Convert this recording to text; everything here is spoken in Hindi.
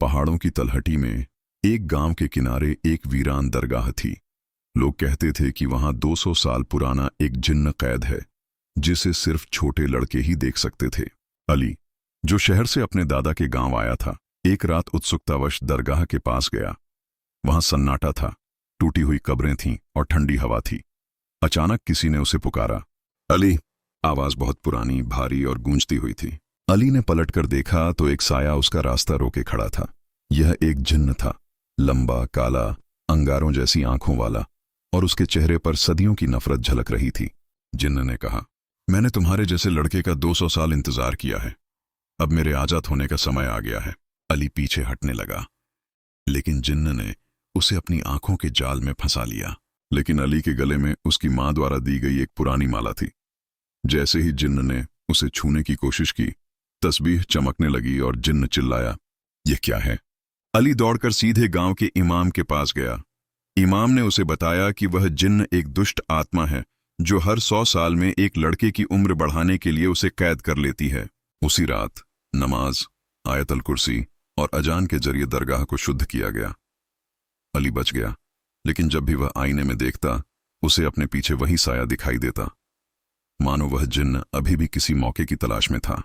पहाड़ों की तलहटी में एक गांव के किनारे एक वीरान दरगाह थी। लोग कहते थे कि वहां 200 साल पुराना एक जिन्न कैद है जिसे सिर्फ छोटे लड़के ही देख सकते थे। अली, जो शहर से अपने दादा के गांव आया था, एक रात उत्सुकतावश दरगाह के पास गया। वहां सन्नाटा था, टूटी हुई कब्रें थीं और ठंडी हवा थी। अचानक किसी ने उसे पुकारा, अली। आवाज बहुत पुरानी, भारी और गूंजती हुई थी। अली ने पलटकर देखा तो एक साया उसका रास्ता रोके खड़ा था। यह एक जिन्न था, लंबा, काला, अंगारों जैसी आंखों वाला, और उसके चेहरे पर सदियों की नफरत झलक रही थी। जिन्न ने कहा, मैंने तुम्हारे जैसे लड़के का 200 साल इंतजार किया है। अब मेरे आजाद होने का समय आ गया है। अली पीछे हटने लगा, लेकिन जिन्न ने उसे अपनी आंखों के जाल में फंसा लिया। लेकिन अली के गले में उसकी मां द्वारा दी गई एक पुरानी माला थी। जैसे ही जिन्न ने उसे छूने की कोशिश की, तस्बीह चमकने लगी और जिन्न चिल्लाया, यह क्या है? अली दौड़कर सीधे गांव के इमाम के पास गया। इमाम ने उसे बताया कि वह जिन्न एक दुष्ट आत्मा है जो हर 100 साल में एक लड़के की उम्र बढ़ाने के लिए उसे कैद कर लेती है। उसी रात नमाज, आयतल कुर्सी और अजान के जरिए दरगाह को शुद्ध किया गया। अली बच गया, लेकिन जब भी वह आईने में देखता, उसे अपने पीछे वही साया दिखाई देता, मानो वह जिन्न अभी भी किसी मौके की तलाश में था।